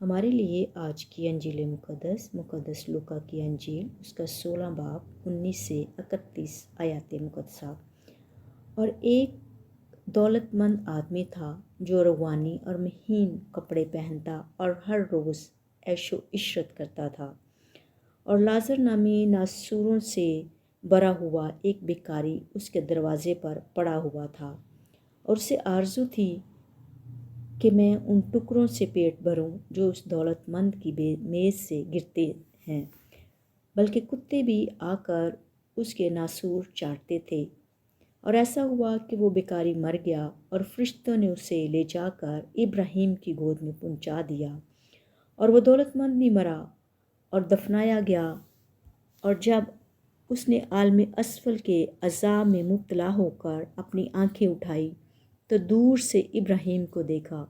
ہمارے لیے آج کی انجیل مقدس لوکا کی انجیل اس کا 16 باب 19 سے 31 آیات مقدسات۔ اور ایک دولت مند آدمی تھا جو روغانی اور مہین کپڑے پہنتا اور ہر روز عیش و عشرت کرتا تھا، اور لازر نامی ناسوروں سے بھرا ہوا ایک بھکاری اس کے دروازے پر پڑا ہوا تھا، اور اسے آرزو تھی کہ میں ان ٹکڑوں سے پیٹ بھروں جو اس دولت مند کی میز سے گرتے ہیں، بلکہ کتے بھی آ کر اس کے ناسور چاٹتے تھے۔ اور ایسا ہوا کہ وہ بھکاری مر گیا، اور فرشتوں نے اسے لے جا کر ابراہیم کی گود میں پہنچا دیا۔ اور وہ دولت مند بھی مرا اور دفنایا گیا، اور جب اس نے عالم اسفل کے عذاب میں مبتلا ہو کر اپنی آنکھیں اٹھائی تو دور سے ابراہیم کو دیکھا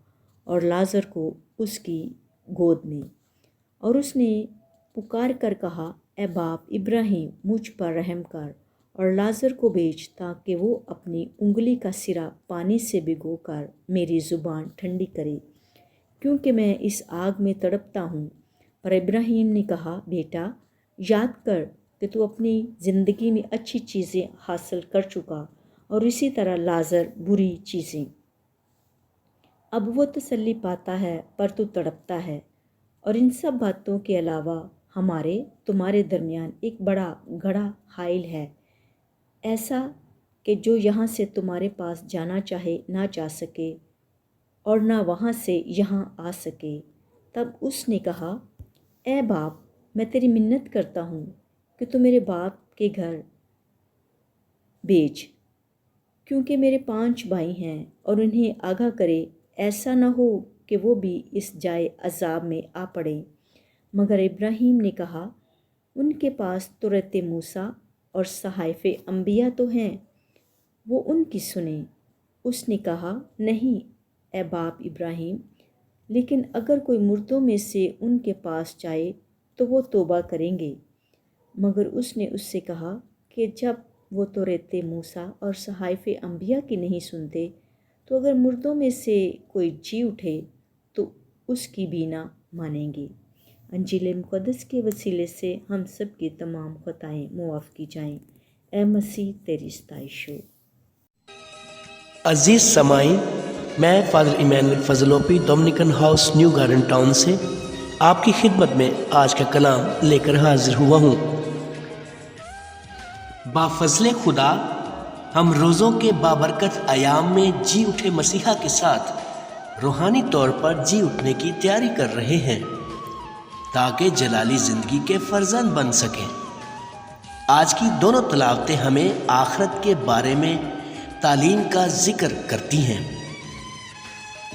اور لازر کو اس کی گود میں، اور اس نے پکار کر کہا، اے باپ ابراہیم، مجھ پر رحم کر اور لازر کو بھیج تاکہ وہ اپنی انگلی کا سرا پانی سے بھگو کر میری زبان ٹھنڈی کرے، کیونکہ میں اس آگ میں تڑپتا ہوں۔ پر ابراہیم نے کہا، بیٹا، یاد کر کہ تو اپنی زندگی میں اچھی چیزیں حاصل کر چکا، اور اسی طرح لازر بری چیزیں۔ اب وہ تسلی پاتا ہے پر تو تڑپتا ہے، اور ان سب باتوں کے علاوہ تمہارے درمیان ایک بڑا گڑھا حائل ہے، ایسا کہ جو یہاں سے تمہارے پاس جانا چاہے نہ جا سکے، اور نہ وہاں سے یہاں آ سکے۔ تب اس نے کہا، اے باپ، میں تیری منت کرتا ہوں کہ تو میرے باپ کے گھر بھیج، کیونکہ میرے 5 بھائی ہیں، اور انہیں آگاہ کرے، ایسا نہ ہو کہ وہ بھی اس جائے عذاب میں آ پڑیں۔ مگر ابراہیم نے کہا، ان کے پاس تورات موسیٰ اور صحائف انبیاء تو ہیں، وہ ان کی سنیں۔ اس نے کہا، نہیں اے باپ ابراہیم، لیکن اگر کوئی مردوں میں سے ان کے پاس جائے تو وہ توبہ کریں گے۔ مگر اس نے اس سے کہا کہ جب وہ تورات موسیٰ اور صحائف انبیاء کی نہیں سنتے تو اگر مردوں میں سے کوئی جی اٹھے تو اس کی بھی نہ مانیں گے۔ انجیل مقدس کے وسیلے سے ہم سب کی تمام خطائیں معاف کی جائیں۔ اے مسیح، تیری ستائش ہو۔ عزیز سامعین، میں فادر ایمینول فضلوپی Dominican House New Garden Town سے آپ کی خدمت میں آج کا کلام لے کر حاضر ہوا ہوں۔ بافضل خدا ہم روزوں کے بابرکت ایام میں جی اٹھے مسیحا کے ساتھ روحانی طور پر جی اٹھنے کی تیاری کر رہے ہیں تاکہ جلالی زندگی کے فرزند بن سکیں۔ آج کی دونوں تلاوتیں ہمیں آخرت کے بارے میں تعلیم کا ذکر کرتی ہیں،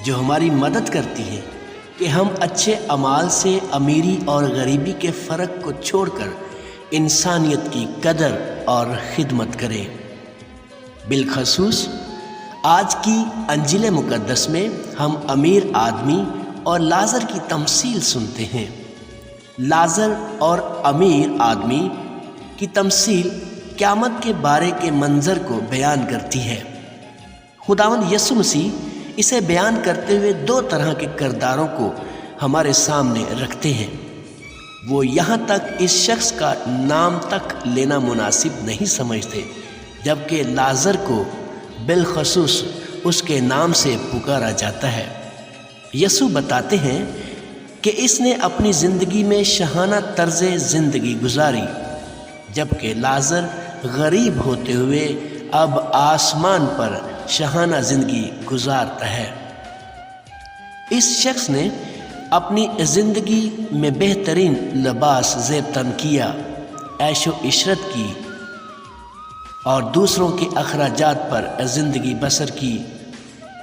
جو ہماری مدد کرتی ہیں کہ ہم اچھے اعمال سے امیری اور غریبی کے فرق کو چھوڑ کر انسانیت کی قدر اور خدمت کریں۔ بالخصوص آج کی انجیل مقدس میں ہم امیر آدمی اور لازر کی تمثیل سنتے ہیں۔ لازر اور امیر آدمی کی تمثیل قیامت کے بارے کے منظر کو بیان کرتی ہے۔ خداوند یسوع مسیح اسے بیان کرتے ہوئے 2 طرح کے کرداروں کو ہمارے سامنے رکھتے ہیں۔ وہ یہاں تک اس شخص کا نام تک لینا مناسب نہیں سمجھتے، جبکہ لازر کو بالخصوص اس کے نام سے پکارا جاتا ہے۔ یسوع بتاتے ہیں کہ اس نے اپنی زندگی میں شاہانہ طرز زندگی گزاری، جبکہ لازر غریب ہوتے ہوئے اب آسمان پر شاہانہ زندگی گزارتا ہے۔ اس شخص نے اپنی زندگی میں بہترین لباس زیب تن کیا، عیش و عشرت کی اور دوسروں کے اخراجات پر زندگی بسر کی،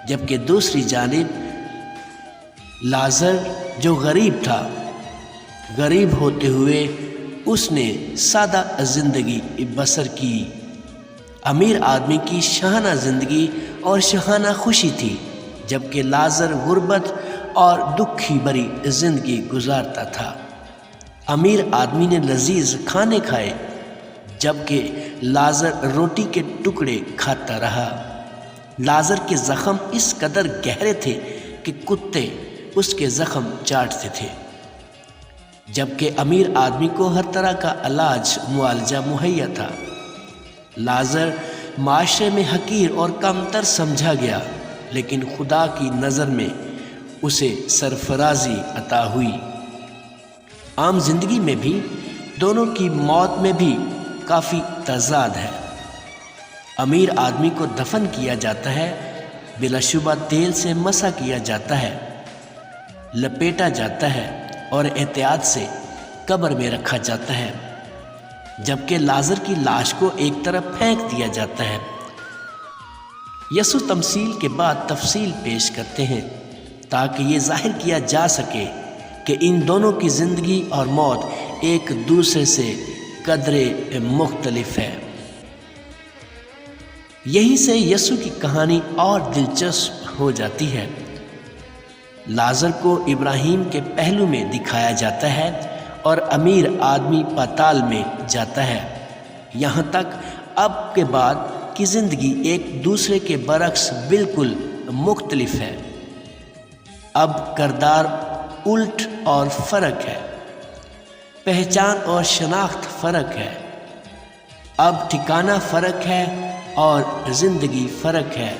جبکہ دوسری جانب لازر جو غریب تھا، غریب ہوتے ہوئے اس نے سادہ زندگی بسر کی۔ امیر آدمی کی شاہانہ زندگی اور شاہانہ خوشی تھی، جبکہ لازر غربت اور دکھی بری زندگی گزارتا تھا۔ امیر آدمی نے لذیذ کھانے کھائے، جبکہ لازر روٹی کے ٹکڑے کھاتا رہا۔ لازر کے زخم اس قدر گہرے تھے کہ کتے اس کے زخم چاٹتے تھے، جبکہ امیر آدمی کو ہر طرح کا علاج معالجہ مہیا تھا۔ لازر معاشرے میں حقیر اور کمتر سمجھا گیا، لیکن خدا کی نظر میں اسے سرفرازی عطا ہوئی۔ عام زندگی میں بھی دونوں کی موت میں بھی کافی تضاد ہے۔ امیر آدمی کو دفن کیا جاتا ہے، بلا شبہ تیل سے مسح کیا جاتا ہے، لپیٹا جاتا ہے اور احتیاط سے قبر میں رکھا جاتا ہے، جبکہ لازر کی لاش کو ایک طرف پھینک دیا جاتا ہے۔ یسوع تمثیل کے بعد تفصیل پیش کرتے ہیں تاکہ یہ ظاہر کیا جا سکے کہ ان دونوں کی زندگی اور موت ایک دوسرے سے قدرے مختلف ہے۔ یہیں سے یسوع کی کہانی اور دلچسپ ہو جاتی ہے۔ لازر کو ابراہیم کے پہلو میں دکھایا جاتا ہے اور امیر آدمی پاتال میں جاتا ہے، یہاں تک اب کے بعد کی زندگی ایک دوسرے کے برعکس بالکل مختلف ہے۔ اب کردار الٹ اور فرق ہے، پہچان اور شناخت فرق ہے، اب ٹھکانہ فرق ہے اور زندگی فرق ہے۔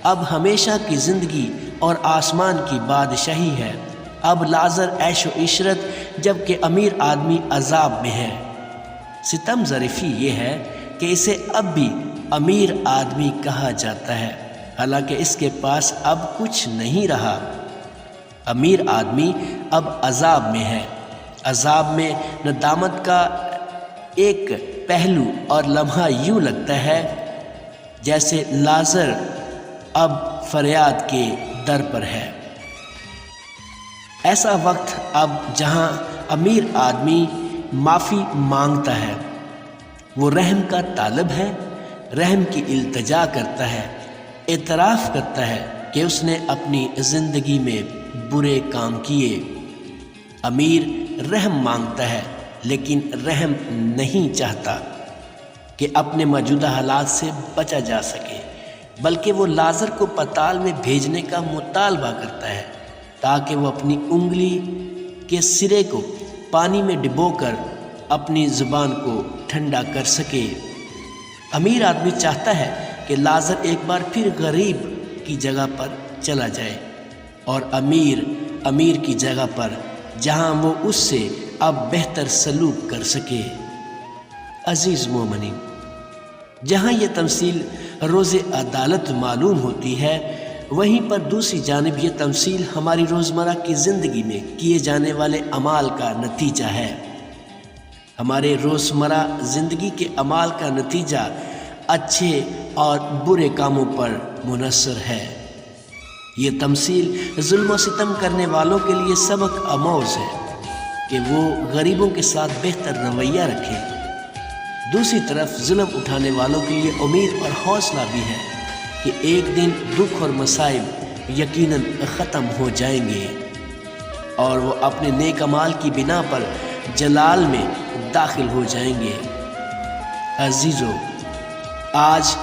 اب ہمیشہ کی زندگی اور آسمان کی بادشاہی ہے۔ اب لازر عیش و عشرت، جبکہ امیر آدمی عذاب میں ہے۔ ستم ظریفی یہ ہے کہ اسے اب بھی امیر آدمی کہا جاتا ہے، حالانکہ اس کے پاس اب کچھ نہیں رہا۔ امیر آدمی اب عذاب میں ہے۔ عذاب میں ندامت کا ایک پہلو اور لمحہ یوں لگتا ہے جیسے لازر اب فریاد کے در پر ہے۔ ایسا وقت اب جہاں امیر آدمی معافی مانگتا ہے، وہ رحم کا طالب ہے، رحم کی التجا کرتا ہے، اعتراف کرتا ہے کہ اس نے اپنی زندگی میں برے کام کیے۔ امیر رحم مانگتا ہے لیکن رحم نہیں چاہتا کہ اپنے موجودہ حالات سے بچا جا سکے، بلکہ وہ لازر کو پتال میں بھیجنے کا مطالبہ کرتا ہے تاکہ وہ اپنی انگلی کے سرے کو پانی میں ڈبو کر اپنی زبان کو ٹھنڈا کر سکے۔ امیر آدمی چاہتا ہے کہ لازر ایک بار پھر غریب کی جگہ پر چلا جائے اور امیر کی جگہ پر، جہاں وہ اس سے اب بہتر سلوک کر سکے۔ عزیز مومنین، جہاں یہ تمثیل روز عدالت معلوم ہوتی ہے، وہیں پر دوسری جانب یہ تمثیل ہماری روزمرہ کی زندگی میں کیے جانے والے اعمال کا نتیجہ ہے۔ ہمارے روزمرہ زندگی کے اعمال کا نتیجہ اچھے اور برے کاموں پر منحصر ہے۔ یہ تمثیل ظلم و ستم کرنے والوں کے لیے سبق آموز ہے کہ وہ غریبوں کے ساتھ بہتر رویہ رکھیں۔ دوسری طرف ظلم اٹھانے والوں کے لیے امید اور حوصلہ بھی ہے کہ ایک دن دکھ اور مصائب یقیناً ختم ہو جائیں گے اور وہ اپنے نیک اعمال کی بنا پر جلال میں داخل ہو جائیں گے۔ عزیزو، آج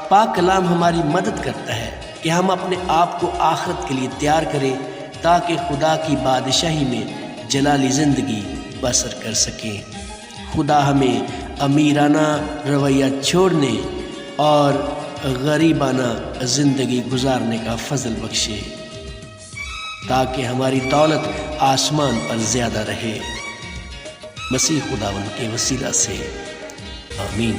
پاک کلام ہماری مدد کرتا ہے کہ ہم اپنے آپ کو آخرت کے لیے تیار کریں تاکہ خدا کی بادشاہی میں جلالی زندگی بسر کر سکیں۔ خدا ہمیں امیرانہ رویہ چھوڑنے اور غریبانہ زندگی گزارنے کا فضل بخشے تاکہ ہماری دولت آسمان پر زیادہ رہے۔ مسیح خداوند کے وسیلہ سے آمین۔